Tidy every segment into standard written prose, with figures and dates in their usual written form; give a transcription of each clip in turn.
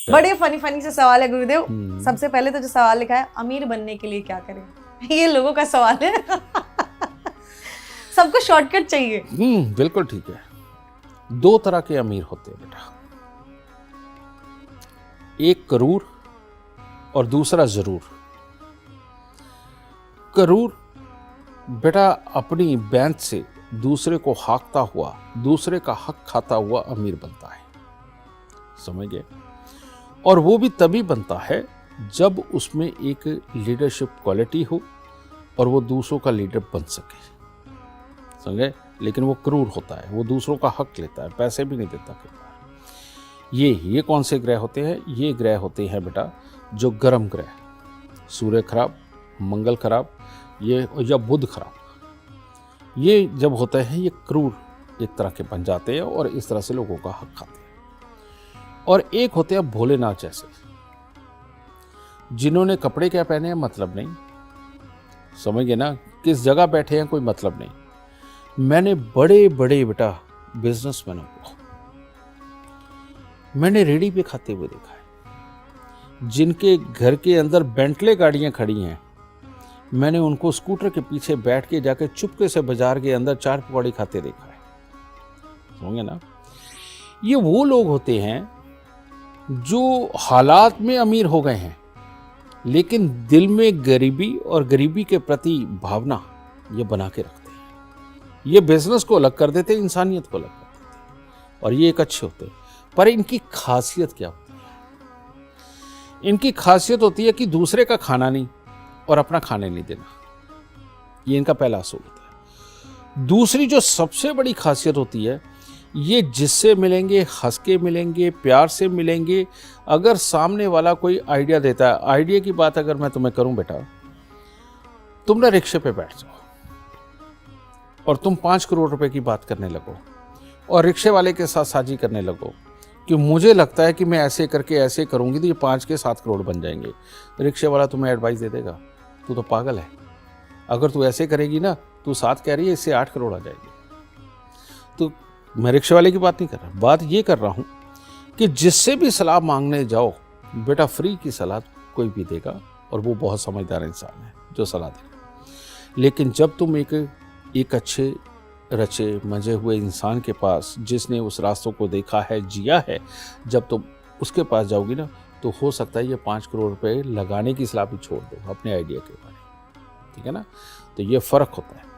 बड़े funny funny से सवाल है गुरुदेव। सबसे पहले तो जो सवाल लिखा है, अमीर बनने के लिए क्या करें? ये लोगों का सवाल है। सबको शॉर्टकट चाहिए। बिल्कुल ठीक है। दो तरह के अमीर होते हैं बेटा, एक करूर और दूसरा जरूर। करूर बेटा अपनी बैंत से दूसरे को हाँकता हुआ, दूसरे का हक खाता हुआ अमीर बनता है, समझ गए? और वो भी तभी बनता है जब उसमें एक लीडरशिप क्वालिटी हो और वो दूसरों का लीडर बन सके, समझे? लेकिन वो क्रूर होता है, वो दूसरों का हक लेता है, पैसे भी नहीं देता कई बार। ये कौन से ग्रह होते हैं? ये ग्रह होते हैं बेटा जो गर्म ग्रह, सूर्य खराब, मंगल खराब, ये या बुध खराब, ये जब होते हैं ये क्रूर एक तरह के बन जाते हैं और इस तरह से लोगों का हक खाते हैं। और एक होते हैं भोलेनाथ जैसे, जिन्होंने कपड़े क्या पहने हैं मतलब नहीं, समझ गए ना? किस जगह बैठे हैं कोई मतलब नहीं। मैंने बड़े बड़े बेटा बिजनेसमैनों को मैंने रेडी पे खाते हुए देखा है, जिनके घर के अंदर बेंटले गाड़ियां खड़ी हैं, मैंने उनको स्कूटर के पीछे बैठ के जाके चुपके से बाजार के अंदर चार पकौड़ी खाते देखा है, समझे ना? ये वो लोग होते हैं जो हालात में अमीर हो गए हैं, लेकिन दिल में गरीबी और गरीबी के प्रति भावना ये बना के रखते हैं। ये बिजनेस को अलग कर देते, इंसानियत को अलग कर देते, और ये एक अच्छे होते हैं। पर इनकी खासियत क्या होती है? इनकी खासियत होती है कि दूसरे का खाना नहीं और अपना खाने नहीं देना। ये इनका पहला असूल होता है। दूसरी जो सबसे बड़ी खासियत होती है, ये जिससे मिलेंगे हंस के मिलेंगे, प्यार से मिलेंगे। अगर सामने वाला कोई आइडिया देता है, आइडिया की बात अगर मैं तुम्हें करूं बेटा, तुम ना रिक्शे पे बैठ जाओ और तुम 5 करोड़ रुपए की बात करने लगो और रिक्शे वाले के साथ साझी करने लगो कि मुझे लगता है कि मैं ऐसे करके ऐसे करूंगी तो ये 5 के 7 करोड़ बन जाएंगे। रिक्शे वाला तुम्हें एडवाइस दे देगा, तू तो पागल है, अगर तू ऐसे करेगी ना, तू 7 कह रही है, इससे 8 करोड़ आ जाएंगे। तो मैं रिक्शे वाले की बात नहीं कर रहा, बात ये कर रहा हूं कि जिससे भी सलाह मांगने जाओ बेटा, फ्री की सलाह कोई भी देगा और वो बहुत समझदार इंसान है जो सलाह देगा। लेकिन जब तुम एक अच्छे रचे मजे हुए इंसान के पास, जिसने उस रास्तों को देखा है, जिया है, जब तुम उसके पास जाओगी ना, तो हो सकता है ये 5 करोड़ रुपए लगाने की सलाह भी छोड़ दो अपने आइडिया के बारे में, ठीक है ना? तो ये फर्क होता है।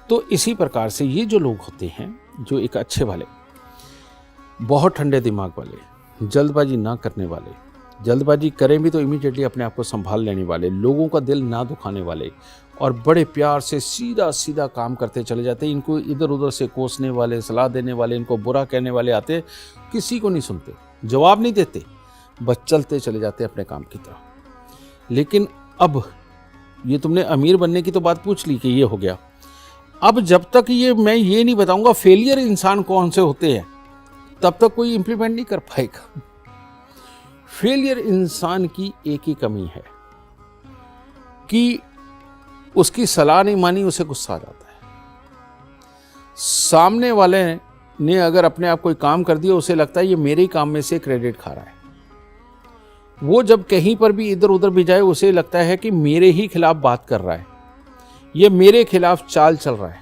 तो इसी प्रकार से ये जो लोग होते हैं, जो एक अच्छे वाले, बहुत ठंडे दिमाग वाले, जल्दबाजी ना करने वाले, जल्दबाजी करें भी तो इमीडिएटली अपने आप को संभाल लेने वाले, लोगों का दिल ना दुखाने वाले और बड़े प्यार से सीधा सीधा काम करते चले जाते। इनको इधर उधर से कोसने वाले, सलाह देने वाले, इनको बुरा कहने वाले आते, किसी को नहीं सुनते, जवाब नहीं देते, बस चलते चले जाते अपने काम की तरफ। लेकिन अब ये तुमने अमीर बनने की तो बात पूछ ली कि ये हो गया। अब जब तक मैं ये नहीं बताऊंगा फेलियर इंसान कौन से होते हैं, तब तक कोई इंप्लीमेंट नहीं कर पाएगा। फेलियर इंसान की एक ही कमी है कि उसकी सलाह नहीं मानी, उसे गुस्सा आ जाता है। सामने वाले ने अगर अपने आप कोई काम कर दिया, उसे लगता है ये मेरे ही काम में से क्रेडिट खा रहा है। वो जब कहीं पर भी इधर उधर भी जाए, उसे लगता है कि मेरे ही खिलाफ बात कर रहा है, ये मेरे खिलाफ चाल चल रहा है।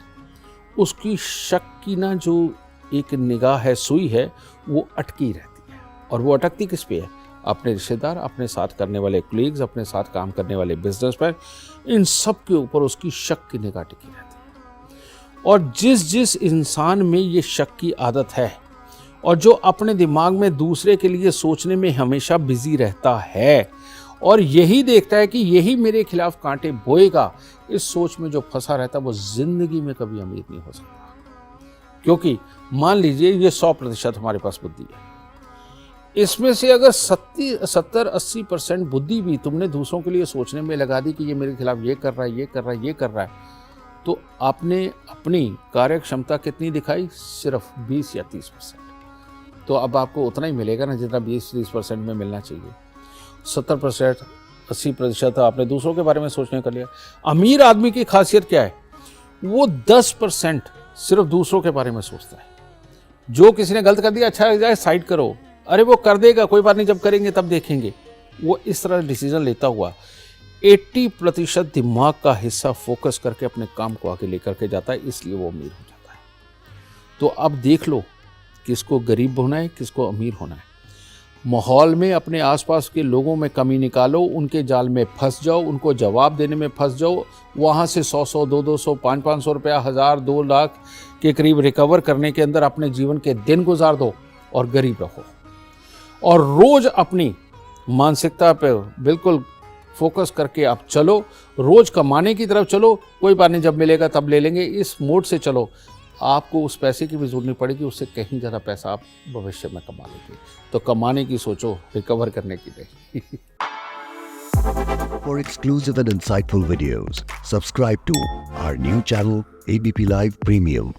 उसकी शक की ना जो एक निगाह है, सुई है, वो अटकी रहती है। और वो अटकती किस पे है? अपने रिश्तेदार, अपने साथ करने वाले कोलीग्स, अपने साथ काम करने वाले बिजनेसमैन, इन सब के ऊपर उसकी शक की निगाह टिकी रहती है। और जिस इंसान में ये शक की आदत है और जो अपने दिमाग में दूसरे के लिए सोचने में हमेशा बिजी रहता है और यही देखता है कि यही मेरे खिलाफ कांटे बोएगा, इस सोच में जो फंसा रहता है, वो जिंदगी में कभी अमीर नहीं हो सकता। क्योंकि मान लीजिए ये 100% हमारे पास बुद्धि है, इसमें से अगर 70-80% बुद्धि भी तुमने दूसरों के लिए सोचने में लगा दी कि ये मेरे खिलाफ ये कर रहा है, ये कर रहा है, ये कर रहा है, तो आपने अपनी कार्य क्षमता कितनी दिखाई? सिर्फ 20 या 30%। तो अब आपको उतना ही मिलेगा ना जितना 20-30% में मिलना चाहिए। 70%, 80% आपने दूसरों के बारे में सोचने कर लिया। अमीर आदमी की खासियत क्या है? वो 10% सिर्फ दूसरों के बारे में सोचता है। जो किसी ने गलत कर दिया, अच्छा लग जाए, साइड करो, अरे वो कर देगा, कोई बात नहीं, जब करेंगे तब देखेंगे। वो इस तरह डिसीजन लेता हुआ 80% दिमाग का हिस्सा फोकस करके अपने काम को आगे लेकर के जाता है, इसलिए वो अमीर हो जाता है। तो अब देख लो किसको गरीब होना है, किसको अमीर होना है। माहौल में अपने आसपास के लोगों में कमी निकालो, उनके जाल में फंस जाओ, उनको जवाब देने में फंस जाओ, वहाँ से 100-100, 200-200, 500-500 रुपया, 1000, 2 लाख के करीब रिकवर करने के अंदर अपने जीवन के दिन गुजार दो और गरीब रहो। और रोज अपनी मानसिकता पे बिल्कुल फोकस करके आप चलो, रोज कमाने की तरफ चलो, कोई बात नहीं, जब मिलेगा तब ले लेंगे, इस मोड से चलो। आपको उस पैसे की भी जरूरत नहीं पड़ेगी, उससे कहीं ज़्यादा पैसा आप भविष्य में कमा लेंगे। तो कमाने की सोचो, रिकवर करने की नहीं। For exclusive and insightful videos, subscribe to our new channel ABP Live Premium.